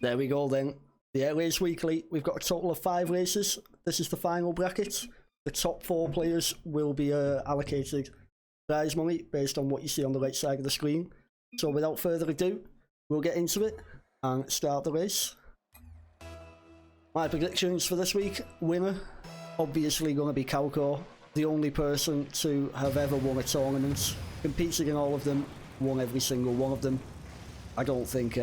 There we go then. The Air Race Weekly. We've got a total of 5 races. This is the final bracket. The top 4 players will be allocated prize money based on what you see on the right side of the screen. So without further ado, we'll get into it and start the race. My predictions for this week: winner, obviously going to be Calcor, the only person to have ever won a tournament, competed in all of them, won every single one of them. I don't think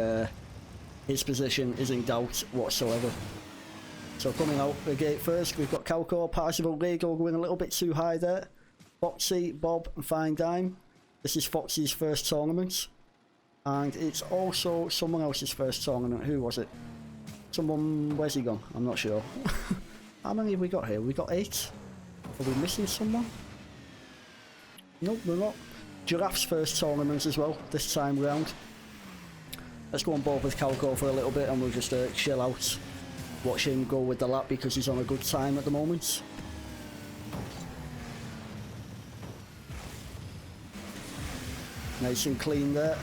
his position is in doubt whatsoever. So coming out the gate first, we've got Calcor, Parzival, Rego going a little bit too high there. Foxy, Bob and Fine Dime. This is Foxy's first tournament. And it's also someone else's first tournament. Who was it? Someone, where's he gone? I'm not sure. How many have we got here? We got 8. Are we missing someone? Nope, we're not. Giraffe's first tournament as well, this time round. Let's go on board with Calcor for a little bit and we'll just chill out. Watch him go with the lap because he's on a good time at the moment. Nice and clean there.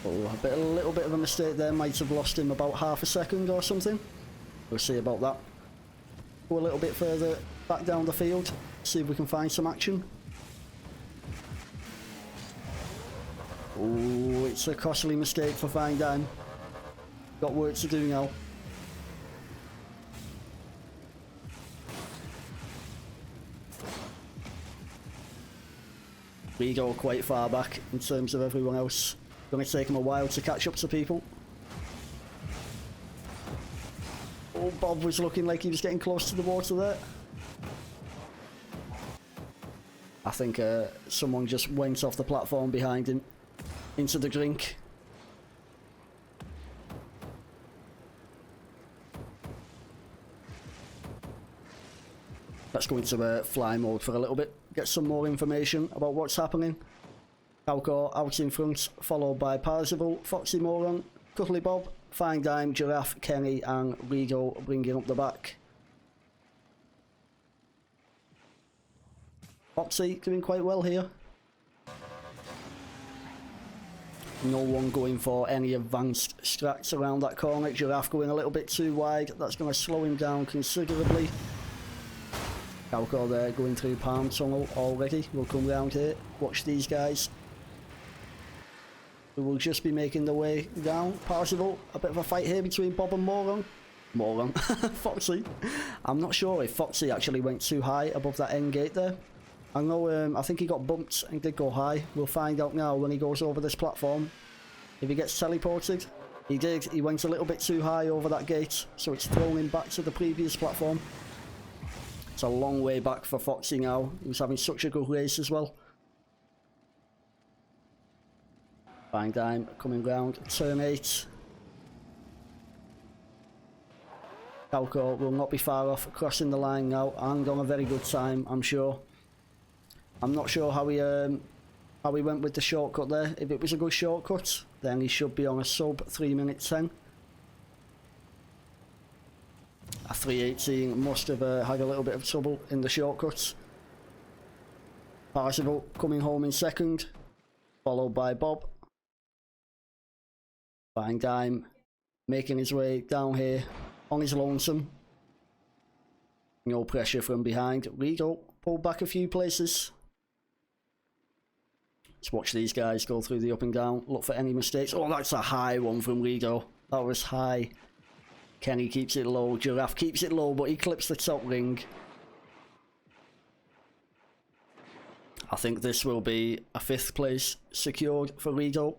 Oh, a little bit of a mistake there. Might have lost him about half a second or something. We'll see about that. Go a little bit further back down the field. See if we can find some action. Oh, it's a costly mistake for Fine Dime. Got work to do now. We go quite far back in terms of everyone else. Going to take him a while to catch up to people. Oh, Bob was looking like he was getting close to the water there. I think someone just went off the platform behind him into the drink. Let's go into fly mode for a little bit. Get some more information about what's happening. Calcor out in front, followed by Parzival, Foxy Moron, Cuddly Bob, Fine Dime, Giraffe, Kenny and Rego bringing up the back. Foxy doing quite well here. No one going for any advanced strats around that corner. Giraffe going a little bit too wide. That's going to slow him down considerably. Calcor there going through Palm Tunnel already. We'll come round here. Watch these guys. We will just be making the way down. Parzival, a bit of a fight here between Bob and Moron. Foxy. I'm not sure if Foxy actually went too high above that end gate there. I know, I think he got bumped and did go high. We'll find out now when he goes over this platform. If he gets teleported. He did. He went a little bit too high over that gate, so it's thrown him back to the previous platform. It's a long way back for Foxy now. He was having such a good race as well. Fine Dime coming round, turn 8. Calcor will not be far off crossing the line now and on a very good time, I'm sure. I'm not sure how he went with the shortcut there. If it was a good shortcut, then he should be on a sub 3 minute 10. A 3:18 must have had a little bit of trouble in the shortcuts. Parzival coming home in second, followed by Bob. Fine Dime making his way down here on his lonesome. No pressure from behind. Rego pulled back a few places. Let's watch these guys go through the up and down. Look for any mistakes. Oh, that's a high one from Rego. That was high. Kenny keeps it low. Giraffe keeps it low, but he clips the top ring. I think this will be a 5th place secured for Rego.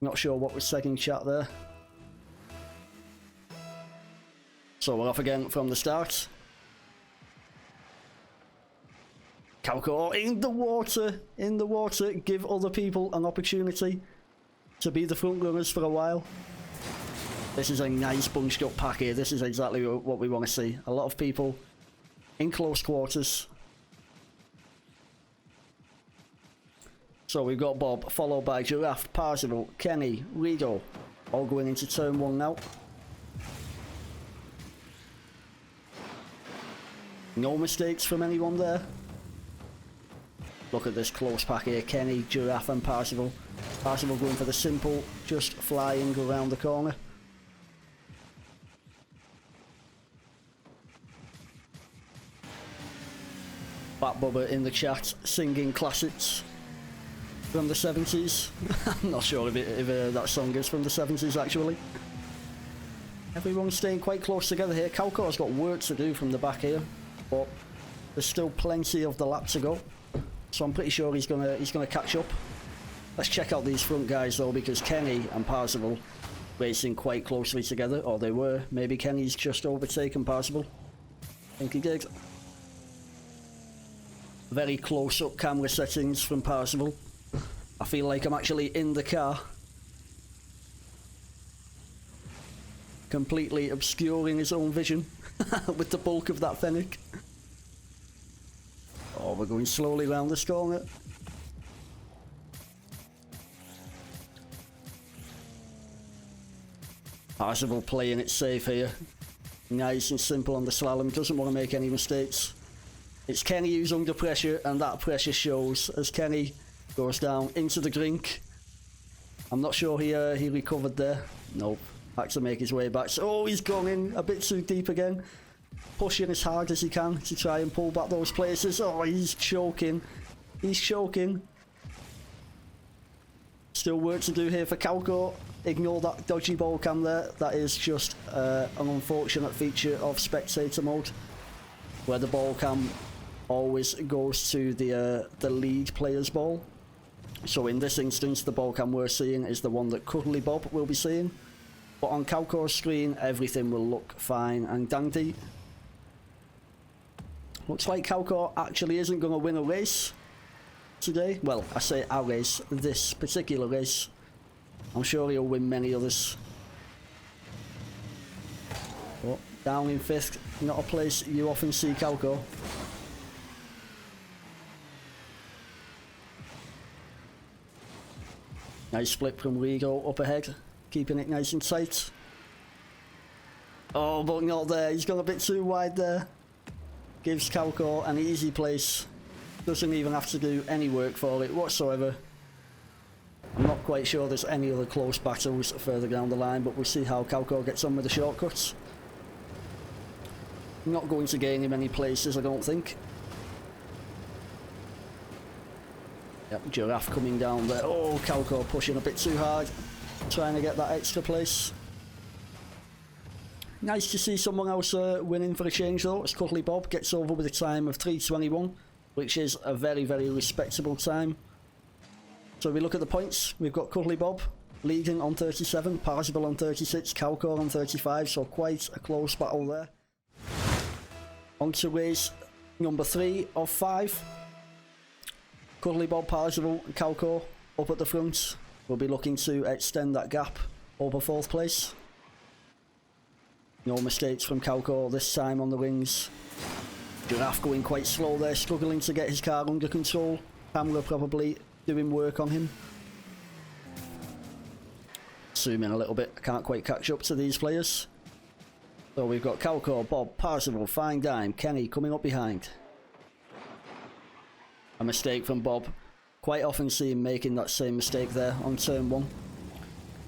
Not sure what was said in chat there. So we're off again from the start. Calcor in the water, give other people an opportunity to be the front runners for a while. This is a nice bunched up pack here. This is exactly what we want to see. A lot of people in close quarters. So we've got Bob, followed by Giraffe, Parzival, Kenny, Rego, all going into turn 1 now. No mistakes from anyone there. Look at this close pack here. Kenny, Giraffe and Parzival. Parzival going for the simple, just flying around the corner. Bat Bubba in the chat singing classics from the 70s. I'm not sure if that song is from the 70s actually. Everyone's staying quite close together here. Calcor's got work to do from the back here, but there's still plenty of the lap to go. So I'm pretty sure he's gonna catch up. Let's check out these front guys though, because Kenny and Parzival racing quite closely together, or they were. Maybe Kenny's just overtaken Parzival. I think he did. Very close-up camera settings from Parzival. I feel like I'm actually in the car. Completely obscuring his own vision with the bulk of that Fennec. Oh, we're going slowly round this corner. Parzival playing it safe here. Nice and simple on the slalom, doesn't want to make any mistakes. It's Kenny who's under pressure, and that pressure shows as Kenny goes down into the drink. I'm not sure he recovered there. Nope, had to make his way back. So, oh, he's gone in a bit too deep again. Pushing as hard as he can to try and pull back those places. Oh, he's choking. He's choking. Still work to do here for Calcor. Ignore that dodgy ball cam there. That is just an unfortunate feature of spectator mode, where the ball cam always goes to the lead player's ball. So in this instance, the ball cam we're seeing is the one that Cuddly Bob will be seeing. But on Calcor's screen, everything will look fine and dandy. Looks like Calcor actually isn't going to win a race today. Well, I say a race, this particular race. I'm sure he'll win many others. But down in 5th, not a place you often see Calcor. Nice split from Rigo up ahead, keeping it nice and tight. Oh, but not there. He's got a bit too wide there. Gives Calcor an easy place. Doesn't even have to do any work for it whatsoever. I'm not quite sure there's any other close battles further down the line, but we'll see how Calcor gets on with the shortcuts. Not going to gain him any places, I don't think. Yep, Giraffe coming down there. Oh, Calcor pushing a bit too hard, trying to get that extra place. Nice to see someone else winning for a change though, as Cuddly Bob gets over with a time of 3:21, which is a very, very respectable time. So we look at the points. We've got Cuddly Bob leading on 37, Parzival on 36, Calcor on 35, so quite a close battle there. On to race number 3 of 5. Cuddly Bob, Parzival and Calcor up at the front. We'll be looking to extend that gap over 4th place. No mistakes from Calcor this time on the rings. Giraffe going quite slow there, struggling to get his car under control. Camera probably doing work on him. Zoom in a little bit, I can't quite catch up to these players. So we've got Calcor, Bob, Parzival, Fine Dime, Kenny coming up behind. A mistake from Bob. Quite often see him making that same mistake there on turn 1,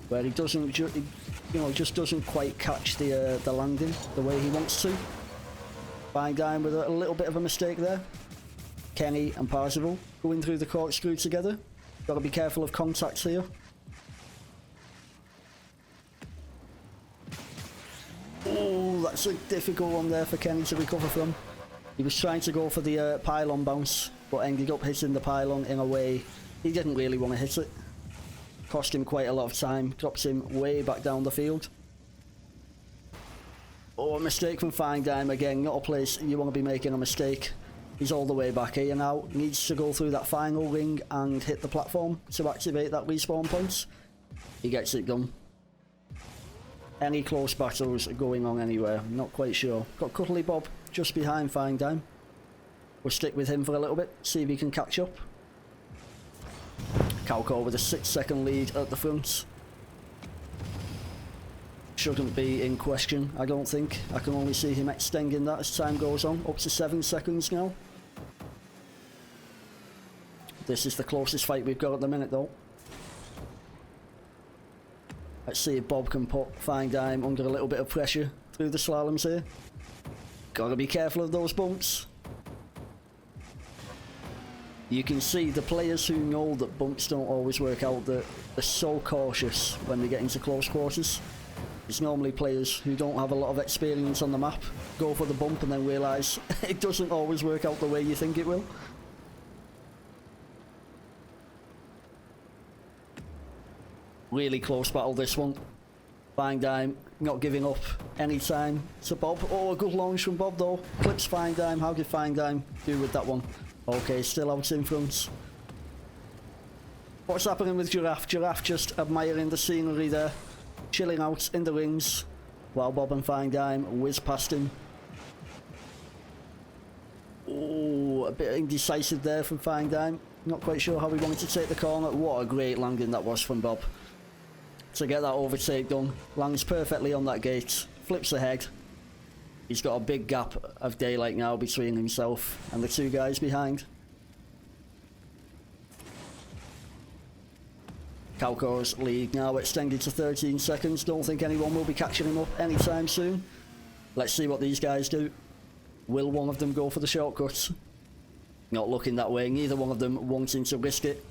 where he doesn't, just doesn't quite catch the landing the way he wants to. Fine Dime with a little bit of a mistake there. Kenny and Parzival going through the corkscrew together. Got to be careful of contacts here. Oh, that's a difficult one there for Kenny to recover from. He was trying to go for the pylon bounce, but ended up hitting the pylon in a way he didn't really want to hit it. Cost him quite a lot of time, drops him way back down the field. Oh, a mistake from Fine Dime again, not a place you want to be making a mistake. He's all the way back here now, needs to go through that final ring and hit the platform to activate that respawn point. He gets it done. Any close battles going on anywhere, not quite sure. Got Cuddly Bob just behind Fine Dime. We'll stick with him for a little bit, see if he can catch up. Calcor with a 6-second lead at the front. shouldn't be in question, I don't think. I can only see him extending that as time goes on, up to 7 seconds now. This is the closest fight we've got at the minute though. Let's see if Bob can put Fine Dime under a little bit of pressure through the slaloms here. Gotta be careful of those bumps. You can see the players who know that bumps don't always work out, they're so cautious when they get into close quarters. It's normally players who don't have a lot of experience on the map go for the bump and then realise it doesn't always work out the way you think it will. Really close battle this one. Fine Dime not giving up any time to Bob. Oh, a good launch from Bob though. Clips Fine Dime. How did Fine Dime do with that one? Okay, still out in front. What's happening with Giraffe? Giraffe just admiring the scenery there. Chilling out in the rings. While Bob and Fine Dime whiz past him. Oh, a bit indecisive there from Fine Dime. Not quite sure how he wanted to take the corner. What a great landing that was from Bob. To get that overtake done. Lands perfectly on that gate. Flips ahead. He's got a big gap of daylight now between himself and the two guys behind. Calco's lead now extended to 13 seconds. Don't think anyone will be catching him up anytime soon. Let's see what these guys do. Will one of them go for the shortcuts? Not looking that way. Neither one of them wanting to risk it.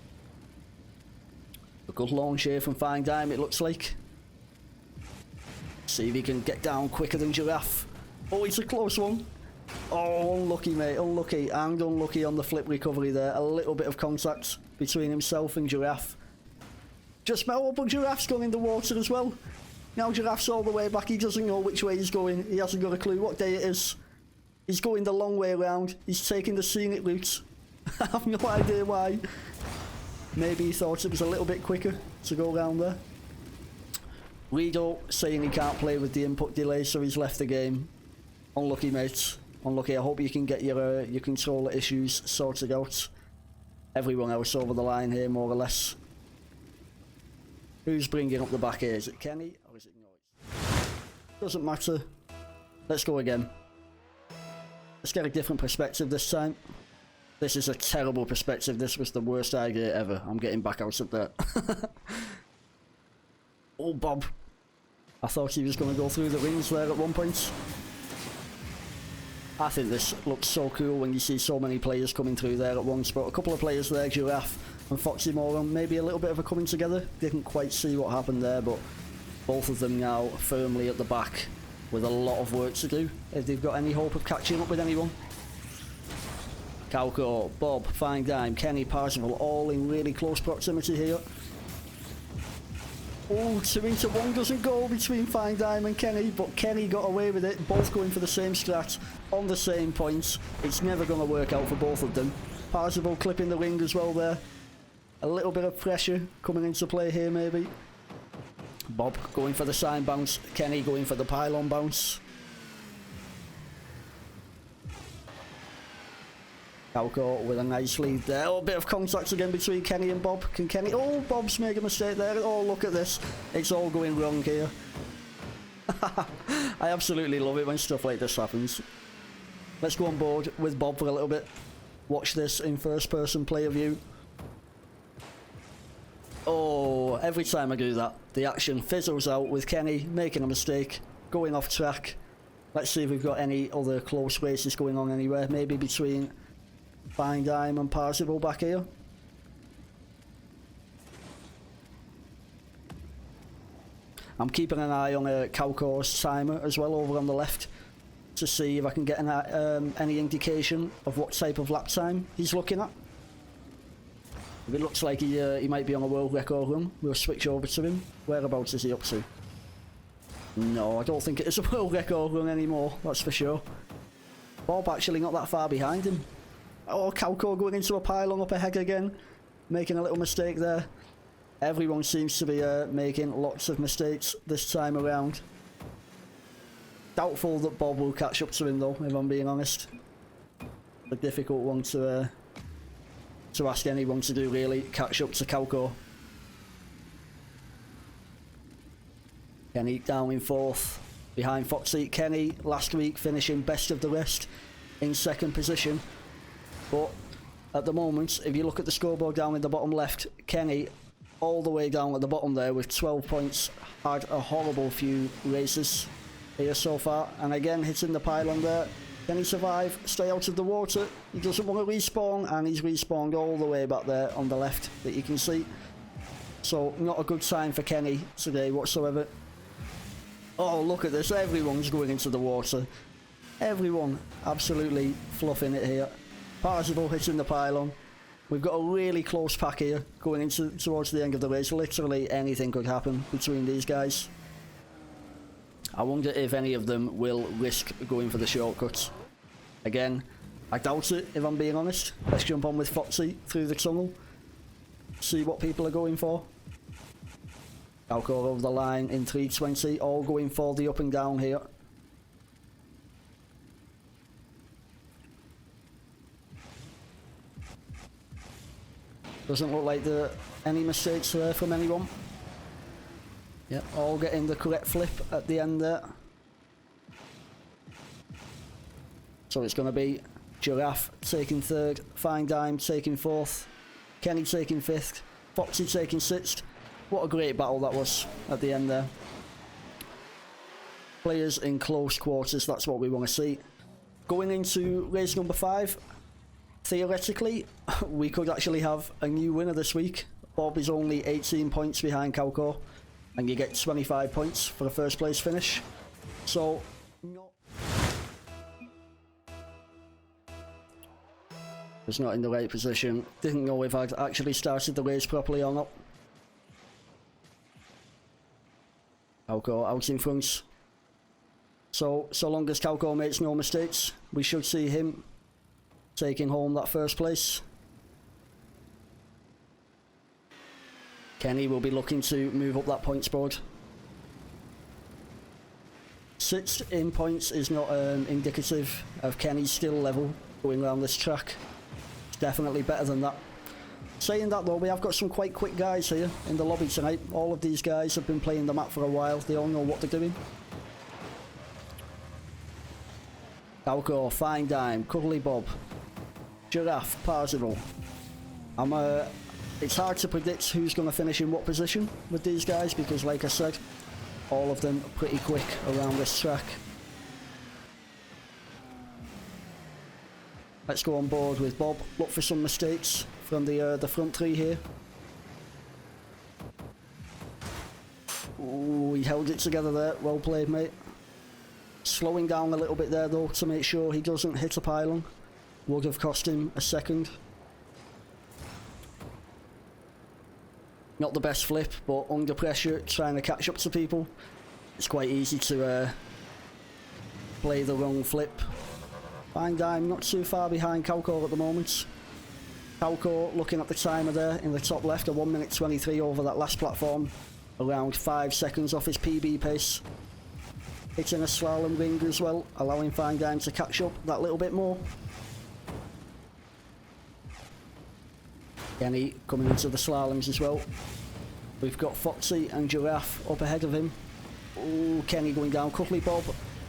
A good launch here from Fine Dime, it looks like. See if he can get down quicker than Giraffe. Oh, it's a close one. Oh, unlucky, mate. Unlucky and unlucky on the flip recovery there. A little bit of contact between himself and Giraffe. Just met up, but Giraffe's gone in the water as well. Now Giraffe's all the way back. He doesn't know which way he's going. He hasn't got a clue what day it is. He's going the long way around. He's taking the scenic route. I have no idea why. Maybe he thought it was a little bit quicker to go around there. Rido saying he can't play with the input delay, so he's left the game. Unlucky, mate. Unlucky. I hope you can get your controller issues sorted out. Everyone else over the line here, more or less. Who's bringing up the back here? Is it Kenny or is it Noise? Doesn't matter. Let's go again. Let's get a different perspective this time. This is a terrible perspective. This was the worst idea ever. I'm getting back out of that. Oh, Bob. I thought he was going to go through the rings there at one point. I think this looks so cool when you see so many players coming through there at once. But a couple of players there, Giraffe and Foxy Moran, maybe a little bit of a coming together. Didn't quite see what happened there, but both of them now firmly at the back with a lot of work to do if they've got any hope of catching up with anyone. Calco, Bob, Fine Dime, Kenny, Parzival, all in really close proximity here. Oh, 2-1 doesn't go between Fine Dime and Kenny, but Kenny got away with it, both going for the same strat on the same points. It's never going to work out for both of them. Parzival clipping the ring as well there. A little bit of pressure coming into play here maybe. Bob going for the sign bounce, Kenny going for the pylon bounce. Calco with a nice lead there. Oh, a bit of contact again between Kenny and Bob. Can Kenny... Oh, Bob's making a mistake there. Oh, look at this. It's all going wrong here. I absolutely love it when stuff like this happens. Let's go on board with Bob for a little bit. Watch this in first-person player view. Oh, every time I do that, the action fizzles out with Kenny making a mistake, going off track. Let's see if we've got any other close races going on anywhere. Maybe between Fine Dime and Parzival back here. I'm keeping an eye on Calco's timer as well over on the left to see if I can get any indication of what type of lap time he's looking at. If it looks like he might be on a world record run, we'll switch over to him. Whereabouts is he up to? No, I don't think it is a world record run anymore, that's for sure. Bob actually not that far behind him. Oh, Calco going into a pylon up ahead again, making a little mistake there. Everyone seems to be making lots of mistakes this time around. Doubtful that Bob will catch up to him though, if I'm being honest. A difficult one to ask anyone to do really, catch up to Calco. Kenny down in 4th, behind Foxy. Kenny last week finishing best of the rest in 2nd position. But at the moment, if you look at the scoreboard down in the bottom left, Kenny all the way down at the bottom there with 12 points, had a horrible few races here so far, and again hitting the pylon there. Can he survive? Stay out of the water. He doesn't want to respawn, and he's respawned all the way back there on the left that you can see. So not a good sign for Kenny today whatsoever. Oh, look at this, everyone's going into the water. Everyone absolutely fluffing it here. Parzival hitting the pylon. We've got a really close pack here going into towards the end of the race. Literally anything could happen between these guys. I wonder if any of them will risk going for the shortcuts. Again, I doubt it if I'm being honest. Let's jump on with Foxy through the tunnel. See what people are going for. Calcor over the line in 3:20, all going for the up and down here. Doesn't look like there are any mistakes there from anyone. Yep, all getting the correct flip at the end there. So it's going to be Giraffe taking 3rd, Fine Dime taking 4th, Kenny taking 5th, Foxy taking 6th. What a great battle that was at the end there. Players in close quarters, that's what we want to see. Going into race number 5, theoretically, we could actually have a new winner this week. Bob is only 18 points behind Calcor, and you get 25 points for a 1st place finish. So, was not in the right position. Didn't know if I'd actually started the race properly or not. Calcor out in front. So long as Calcor makes no mistakes, we should see him taking home that 1st place. Kenny will be looking to move up that points board. 6th in points is not indicative of Kenny's skill level going around this track. It's definitely better than that. Saying that though, we have got some quite quick guys here in the lobby tonight. All of these guys have been playing the map for a while. They all know what they're doing. Calcor, Fine Dime, Cuddly Bob, Giraffe, Parzival. It's hard to predict who's going to finish in what position with these guys because, like I said, all of them are pretty quick around this track. Let's go on board with Bob. Look for some mistakes from the front 3 here. Ooh, he held it together there. Well played, mate. Slowing down a little bit there though to make sure he doesn't hit a pylon. Would have cost him a 2nd. Not the best flip, but under pressure, trying to catch up to people. It's quite easy to play the wrong flip. Fine Dime not too far behind Calcor at the moment. Calcor looking at the timer there in the top left, a 1 minute 23 over that last platform. Around 5 seconds off his PB pace. Hitting a slalom ring as well, allowing Fine Dime to catch up that little bit more. Kenny coming into the slaloms as well. We've got Foxy and Giraffe up ahead of him. Ooh, Kenny going down, Cuddly Bob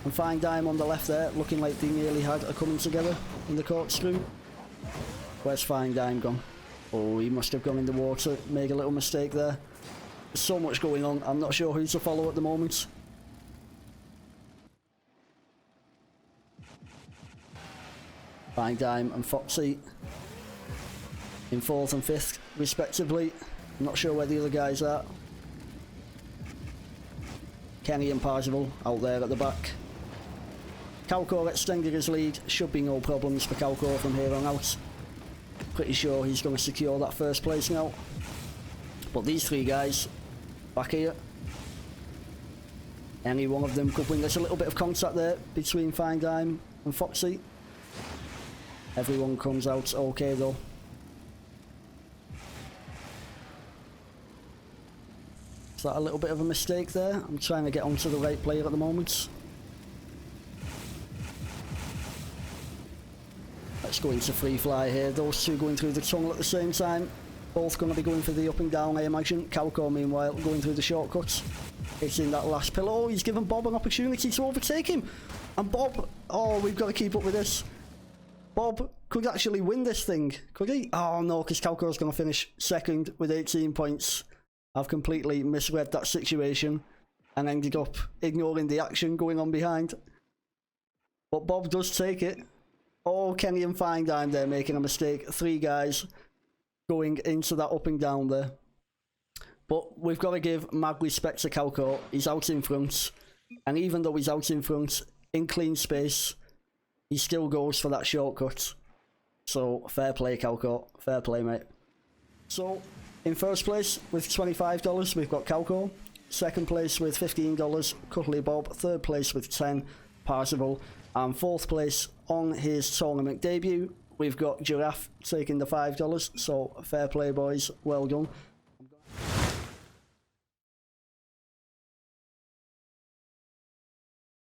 and Fine Dime on the left there, looking like they nearly had a coming together in the corkscrew. Where's Fine Dime gone? Oh, he must have gone in the water, made a little mistake there. There's so much going on, I'm not sure who to follow at the moment. Fine Dime and Foxy in 4th and 5th respectively. I'm not sure where the other guys are. Kenny and Parzival out there at the back. Calcor extended his lead, should be no problems for Calcor from here on out. Pretty sure he's going to secure that 1st place now. But these 3 guys back here, any one of them could win. There's a little bit of contact there between Fine Dime and Foxy. Everyone comes out okay though. Is that a little bit of a mistake there? I'm trying to get onto the right player at the moment. Let's go into free fly here. Those 2 going through the tunnel at the same time. Both going to be going for the up and down, I imagine. Calcor, meanwhile, going through the shortcuts hitting that last pillar. Oh, he's given Bob an opportunity to overtake him. And Bob, oh, we've got to keep up with this. Bob could actually win this thing, could he? Oh no, because Calco's going to finish second with 18 points. I've completely misread that situation and ended up ignoring the action going on behind. But Bob does take it. Oh, Kenny and Findime there making a mistake. 3 guys going into that up and down there. But we've got to give mad respect to Calco. He's out in front. And even though he's out in front, in clean space, he still goes for that shortcut. So, fair play, Calco. Fair play, mate. So, in first place with $25, we've got Calco. Second place with $15, Cuddly Bob. Third place with 10, Parzival. And fourth place on his tournament debut, we've got Giraffe taking the $5. So, fair play, boys. Well done.